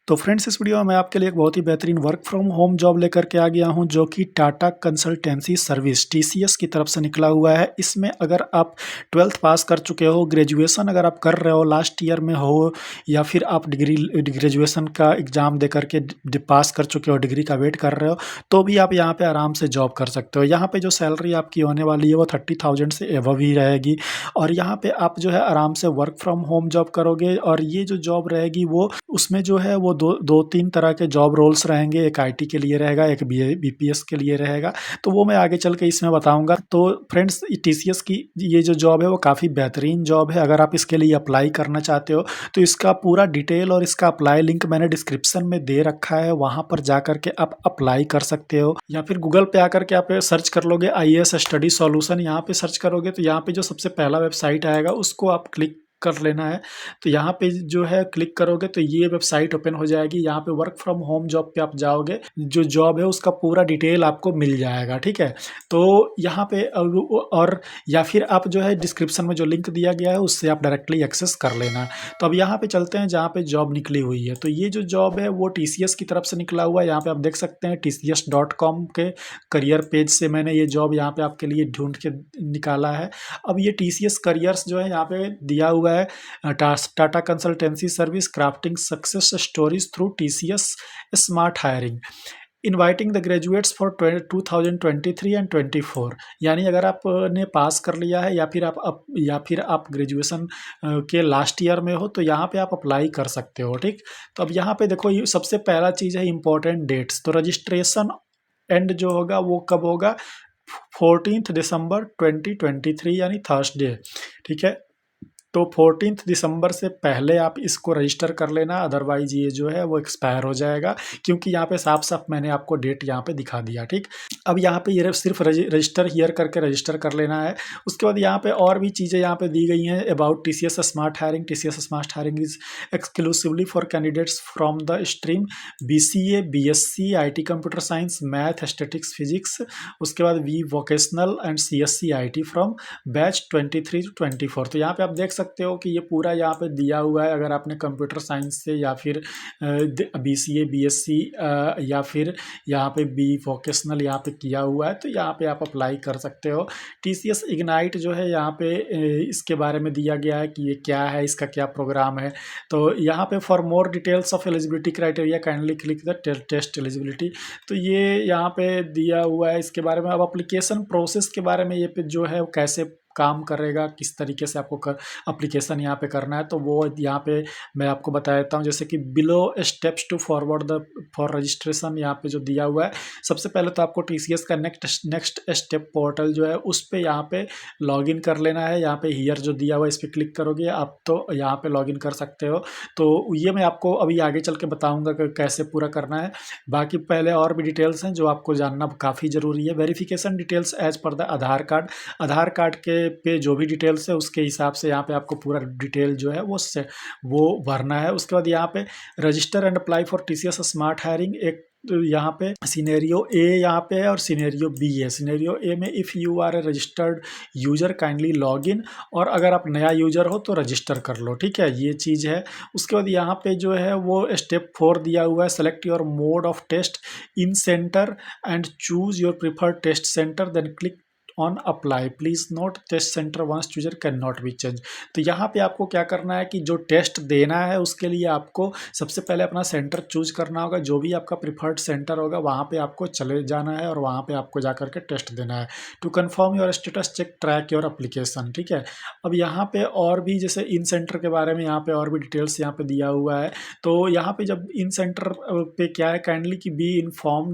तो फ्रेंड्स, इस वीडियो में मैं आपके लिए एक बहुत ही बेहतरीन वर्क फ्रॉम होम जॉब लेकर के आ गया हूं, जो कि टाटा कंसल्टेंसी सर्विस टीसीएस की तरफ से निकला हुआ है। इसमें अगर आप 12th पास कर चुके हो, ग्रेजुएशन अगर आप कर रहे हो, लास्ट ईयर में हो, या फिर आप ग्रेजुएशन का एग्ज़ाम दे करके पास कर चुके हो, डिग्री का वेट कर रहे हो, तो भी आप यहाँ पे आराम से जॉब कर सकते हो। यहाँ पे जो सैलरी आपकी होने वाली है वो 30,000 से एबव ही रहेगी, और यहाँ पे आप जो है आराम से वर्क फ्रॉम होम जॉब करोगे। और ये जो जॉब रहेगी वो उसमें जो है वो दो तीन तरह के जॉब रोल्स रहेंगे। एक आईटी के लिए रहेगा, एक बीपीएस के लिए रहेगा, तो वो मैं आगे चल के इसमें बताऊंगा। तो फ्रेंड्स, टीसीएस की ये जो जॉब है वो काफ़ी बेहतरीन जॉब है। अगर आप इसके लिए अप्लाई करना चाहते हो तो इसका पूरा डिटेल और इसका अप्लाई लिंक मैंने डिस्क्रिप्शन में दे रखा है, वहाँ पर जा करके आप अप्लाई कर सकते हो। या फिर गूगल पे आकर के आप सर्च कर लोगे आईएएस स्टडी सॉल्यूशन, यहाँ पे सर्च करोगे तो यहाँ पे जो सबसे पहला वेबसाइट आएगा उसको आप क्लिक कर लेना है। तो यहाँ पे जो है क्लिक करोगे तो ये वेबसाइट ओपन हो जाएगी। यहाँ पे वर्क फ्रॉम होम जॉब पे आप जाओगे, जो जॉब है उसका पूरा डिटेल आपको मिल जाएगा, ठीक है। तो यहाँ पे और या फिर आप जो है डिस्क्रिप्शन में जो लिंक दिया गया है उससे आप डायरेक्टली एक्सेस कर लेना। तो अब यहाँ पे चलते हैं जहाँ पे जॉब निकली हुई है। तो ये जो जॉब है वो टीसीएस की तरफ से निकला हुआ है। यहाँ पे आप देख सकते हैं tcs.com के करियर पेज से मैंने ये जॉब यहाँ पे आपके लिए ढूंढ के निकाला है। अब ये टीसीएस करियर्स जो है यहाँ पे दिया हुआ है, Tata consultancy service crafting success stories through TCS smart hiring, inviting the graduates for 2023 and 24। यानी अगर आपने पास कर लिया है या फिर आप ग्रेजुएशन के लास्ट ईयर में हो तो यहाँ पे आप अप्लाई कर सकते हो, ठीक। तो अब यहाँ पे देखो, ये सबसे पहला चीज़ है इंपॉर्टेंट डेट्स। तो रजिस्ट्रेशन एंड जो होगा वो कब होगा? 14 दिसंबर 2023 यानी थर्सडे, ठीक है। तो 14 दिसंबर से पहले आप इसको रजिस्टर कर लेना, अदरवाइज ये जो है वो एक्सपायर हो जाएगा, क्योंकि यहाँ पे साफ साफ मैंने आपको डेट यहाँ पे दिखा दिया, ठीक। अब यहाँ पे ये सिर्फ रजिस्टर हियर करके रजिस्टर कर लेना है। उसके बाद यहाँ पे और भी चीज़ें यहाँ पे दी गई हैं about TCS smart hiring. TCS smart hiring is exclusively for candidates from the stream BCA, BSc, IT computer science, math, statics, physics. उसके बाद B vocational and CSC IT from batch 23 to 24। तो यहाँ पे आप देख सकते हो कि ये पूरा यहाँ पे दिया हुआ है। अगर आपने कंप्यूटर साइंस से या फिर बीसीए, बीएससी या फिर यहाँ पे बी वोकेशनल यहाँ पे किया हुआ है तो यहाँ पे आप अप्लाई कर सकते हो। टीसीएस इग्नाइट जो है यहाँ पे इसके बारे में दिया गया है कि ये क्या है, इसका क्या प्रोग्राम है। तो यहाँ पे for more details of eligibility criteria kindly click the test eligibility. तो ये यहाँ पे दिया हुआ है इसके बारे में। अब एप्लीकेशन प्रोसेस के बारे में ये पे जो है कैसे काम करेगा, किस तरीके से आपको एप्लीकेशन यहाँ पे करना है, तो वो यहाँ पे मैं आपको बता देता हूँ। जैसे कि below steps to forward the for registration यहाँ पे जो दिया हुआ है, सबसे पहले तो आपको टीसीएस का नेक्स्ट स्टेप पोर्टल जो है उस पे यहाँ पे लॉगिन कर लेना है। यहाँ पे हियर जो दिया हुआ है इस पर क्लिक करोगे आप तो यहाँ पे लॉगिन कर सकते हो। तो ये मैं आपको अभी आगे चल के बताऊँगा कि कैसे पूरा करना है। बाकी पहले और भी डिटेल्स हैं जो आपको जानना काफ़ी ज़रूरी है। Verification details as per the Aadhaar card. Aadhaar card के पे जो भी डिटेल्स है उसके हिसाब से यहाँ पे आपको पूरा डिटेल जो है वो भरना है। उसके बाद यहाँ पे register and apply for TCS smart hiring. एक तो यहाँ पे सिनेरियो ए यहाँ पे है और सिनेरियो बी है। सिनेरियो ए में if you are a registered user kindly log in, और अगर आप नया यूजर हो तो रजिस्टर कर लो, ठीक है, ये चीज़ है। उसके बाद यहाँ पे जो है वो स्टेप 4 दिया हुआ है, select your mode of test in centre and choose your preferred test centre, then click on apply, please note test centre once chooser can not be change. तो यहाँ पे आपको क्या करना है कि जो टेस्ट देना है उसके लिए आपको सबसे पहले अपना सेंटर चूज करना होगा। जो भी आपका प्रिफर्ड सेंटर होगा वहाँ पे आपको चले जाना है और वहाँ पे आपको जा करके टेस्ट देना है। To confirm your status check track your application, ठीक है। अब यहाँ पे और भी जैसे इन सेंटर के बारे में यहाँ पे और भी डिटेल्स यहाँ पे दिया हुआ है। तो यहाँ पे जब इन सेंटर पे क्या है, काइंडली कि be inform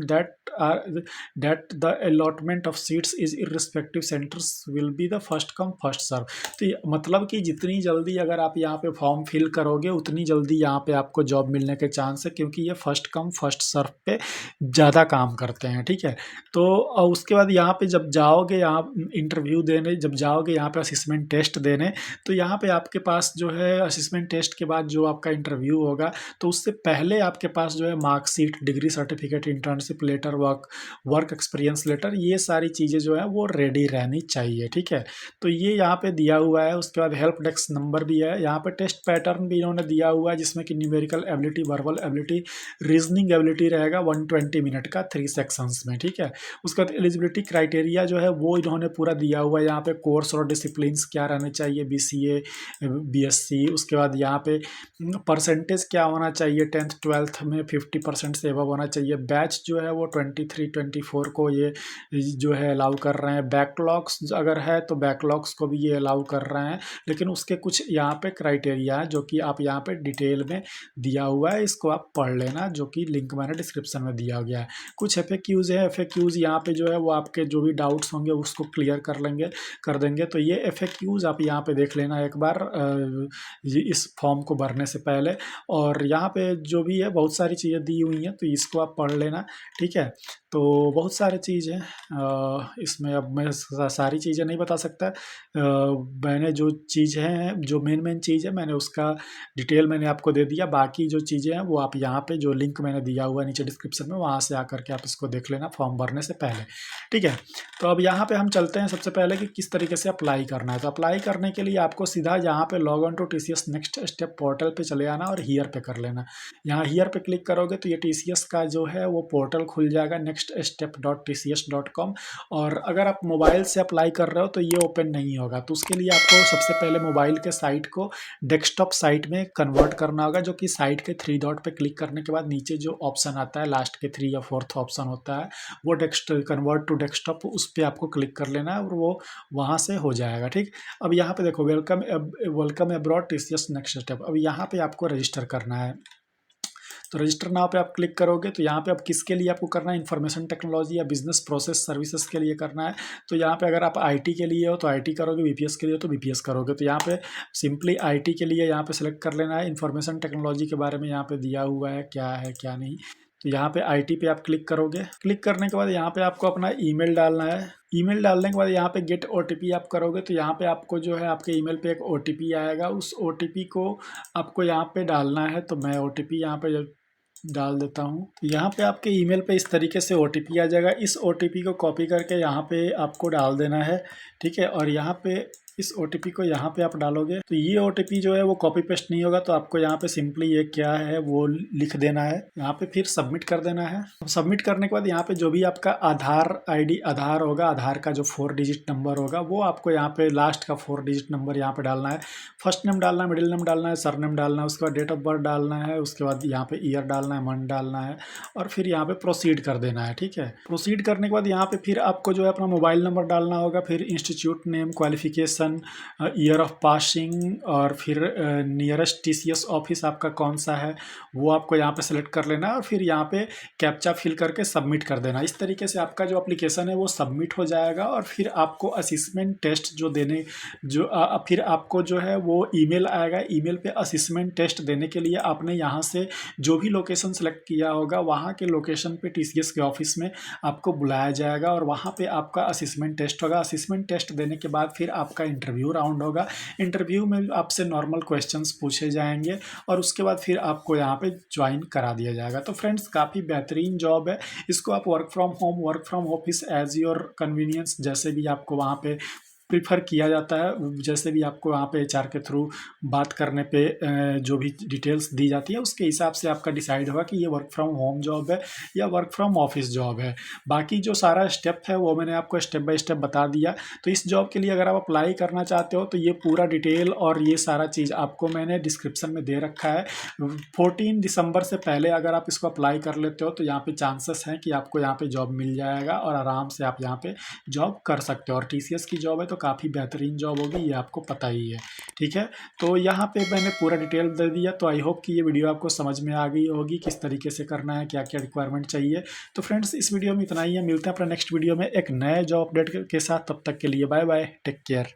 that the allotment of seats is irrespective centers will be the first come first serve। तो मतलब कि जितनी जल्दी अगर आप यहाँ पे फॉर्म फिल करोगे उतनी जल्दी यहाँ पे आपको जॉब मिलने के चांस है, क्योंकि ये फर्स्ट कम फर्स्ट सर्व पे ज़्यादा काम करते हैं, ठीक है। तो उसके बाद यहाँ पे जब जाओगे, यहाँ इंटरव्यू देने जब जाओगे, यहाँ पे असिसमेंट टेस्ट देने, तो यहाँ पे आपके पास जो है असिसमेंट टेस्ट के बाद जो आपका इंटरव्यू होगा तो उससे पहले आपके पास जो है marksheet, degree certificate, internship letter, work experience letter, ये सारी चीज़ें जो है वो रेडी रहनी चाहिए। ठीक है, तो ये यहाँ पे दिया हुआ है। उसके बाद हेल्प डेस्क नंबर भी है। यहाँ पे टेस्ट पैटर्न भी इन्होंने दिया हुआ है, जिसमें कि numerical ability, verbal ability, reasoning ability रहेगा 120 मिनट का 3 सेक्शंस में। ठीक है, उसके बाद एलिजिबिलिटी क्राइटेरिया जो है वो इन्होंने पूरा दिया हुआ है। यहाँ पे कोर्स और डिसिप्लिन्स क्या रहने चाहिए, BCA, BSc। उसके बाद यहाँ पे परसेंटेज क्या होना चाहिए, 10th 12th में 50% से एबव होना चाहिए। बैच जो है वो 23-24 को ये जो है अलाउ कर रहे हैं। बैकलॉग्स अगर है तो बैकलॉग्स को भी ये अलाउ कर रहे हैं, लेकिन उसके कुछ यहाँ पे क्राइटेरिया है जो कि आप यहाँ पे डिटेल में दिया हुआ है, इसको आप पढ़ लेना, जो कि लिंक मैंने डिस्क्रिप्शन में दिया गया है। कुछ FAQs है। FAQs यहाँ पे जो है वो आपके जो भी डाउट्स होंगे उसको क्लियर कर देंगे। तो ये FAQs आप यहाँ पे देख लेना एक बार इस फॉर्म को भरने से पहले। और यहाँ पे जो भी है बहुत सारी चीज़ें दी हुई हैं, तो इसको आप पढ़ लेना। ठीक है, तो बहुत सारे चीज़ हैं इसमें। अब मैं सारी चीज़ें नहीं बता सकता। मैंने जो चीज़ हैं, जो मेन चीज़ है, मैंने उसका डिटेल मैंने आपको दे दिया। बाकी जो चीज़ें हैं वो आप यहाँ पे जो लिंक मैंने दिया हुआ है नीचे डिस्क्रिप्शन में, वहाँ से आकर के आप इसको देख लेना फॉर्म भरने से पहले। ठीक है, तो अब यहाँ पे हम चलते हैं सबसे पहले कि किस तरीके से अप्लाई करना है। तो अप्लाई करने के लिए आपको सीधा यहाँ पे log on to TCS next step portal पे चले आना और हियर पे कर लेना। यहाँ हियर पे क्लिक करोगे तो ये TCS का जो है वो पोर्टल खुल जाएगा, nextstep.tcs.com। और अगर आप मोबाइल से अप्लाई कर रहे हो तो ये ओपन नहीं होगा। तो उसके लिए आपको सबसे पहले मोबाइल के साइट को डेस्कटॉप साइट में कन्वर्ट करना होगा, जो कि साइट के 3 डॉट पे क्लिक करने के बाद नीचे जो ऑप्शन आता है, लास्ट के 3 या 4th ऑप्शन होता है, वो कन्वर्ट टू डेस्कटॉप, उस पर आपको क्लिक कर लेना है और वो वहाँ से हो जाएगा। ठीक, अब यहाँ पे देखो welcome abroad TCS next step. अब यहाँ पे आपको रजिस्टर करना है। तो रजिस्टर नाउ पे आप क्लिक करोगे तो यहाँ पे अब किसके लिए आपको करना है, इंफॉर्मेशन टेक्नोलॉजी या बिजनेस प्रोसेस सर्विसेज के लिए करना है। तो यहाँ पे अगर आप IT के लिए हो तो IT करोगे, BPS के लिए हो तो BPS करोगे। तो यहाँ पे सिंपली IT के लिए यहाँ पे सेलेक्ट कर लेना है। इंफॉर्मेशन टेक्नोलॉजी के बारे में यहाँ पे दिया हुआ है क्या नहीं। तो यहाँ पे IT पे आप क्लिक करोगे। क्लिक करने के बाद यहाँ पे आपको अपना ईमेल डालना है। ईमेल डालने के बाद यहाँ पे गेट OTP आप करोगे तो यहाँ पे आपको जो है आपके ईमेल पे एक OTP आएगा। उस OTP को आपको यहाँ पे डालना है। तो मैं OTP यहाँ पे डाल देता हूँ। यहाँ पे आपके ईमेल पे इस तरीके से OTP आ जाएगा। इस OTP को कॉपी करके यहाँ पे आपको डाल देना है। ठीक है, और यहाँ पे इस OTP को यहाँ पे आप डालोगे तो ये OTP जो है वो कॉपी पेस्ट नहीं होगा। तो आपको यहाँ पे सिंपली ये क्या है वो लिख देना है। यहाँ पे फिर सबमिट कर देना है। सबमिट करने के बाद यहाँ पे जो भी आपका आधार होगा, आधार का जो 4 डिजिट नंबर होगा वो आपको यहाँ पे लास्ट का 4 डिजिट नंबर यहाँ पे डालना है। फर्स्ट नेम डालना है, मिडिल नेम डालना है, सरनेम डालना है, उसके बाद डेट ऑफ बर्थ डालना है, उसके बाद यहाँ पे ईयर डालना है, मंथ डालना है, और फिर यहाँ पे प्रोसीड कर देना है। ठीक है, प्रोसीड करने के बाद यहाँ पे फिर आपको जो है अपना मोबाइल नंबर डालना होगा, फिर institute name, qualification, year of passing, और फिर नियरेस्ट TCS ऑफिस आपका कौन सा है वो आपको यहाँ पे सेलेक्ट कर लेना है, और फिर यहाँ पे कैप्चा फिल करके सबमिट कर देना। इस तरीके से आपका जो एप्लीकेशन है वो सबमिट हो जाएगा। और फिर आपको असिसमेंट टेस्ट फिर आपको जो है वो ईमेल आएगा। ईमेल पे असिसमेंट टेस्ट देने के लिए आपने यहाँ से जो भी लोकेशन सेलेक्ट किया होगा वहाँ के लोकेशन पे TCS के ऑफिस में आपको बुलाया जाएगा और वहाँ पे आपका असिसमेंट टेस्ट होगा। असिसमेंट टेस्ट देने के बाद फिर आपका इंटरव्यू राउंड होगा। इंटरव्यू में आपसे नॉर्मल क्वेश्चंस पूछे जाएंगे और उसके बाद फिर आपको यहाँ पे ज्वाइन करा दिया जाएगा। तो फ्रेंड्स, काफ़ी बेहतरीन जॉब है। इसको आप work from home, work from office, as your convenience, जैसे भी आपको वहाँ पे प्रीफर किया जाता है, जैसे भी आपको वहाँ पे HR के थ्रू बात करने पे जो भी डिटेल्स दी जाती है उसके हिसाब से आपका डिसाइड होगा कि ये वर्क फ्रॉम होम जॉब है या वर्क फ्रॉम ऑफिस जॉब है। बाकी जो सारा स्टेप है वो मैंने आपको स्टेप बाय स्टेप बता दिया। तो इस जॉब के लिए अगर आप अप्लाई करना चाहते हो तो ये पूरा डिटेल और ये सारा चीज़ आपको मैंने डिस्क्रिप्शन में दे रखा है। 14 दिसंबर से पहले अगर आप इसको अप्लाई कर लेते हो तो यहाँ पे चांसेस हैं कि आपको यहाँ पे जॉब मिल जाएगा और आराम से आप यहाँ पे जॉब कर सकते हो। और TCS की जॉब है तो काफ़ी बेहतरीन जॉब होगी, ये आपको पता ही है। ठीक है, तो यहाँ पे मैंने पूरा डिटेल दे दिया। तो आई होप कि ये वीडियो आपको समझ में आ गई होगी किस तरीके से करना है, क्या क्या रिक्वायरमेंट चाहिए। तो फ्रेंड्स, इस वीडियो में इतना ही है। मिलते हैं अपने नेक्स्ट वीडियो में एक नए जॉब अपडेट के साथ। तब तक के लिए बाय बाय, टेक केयर।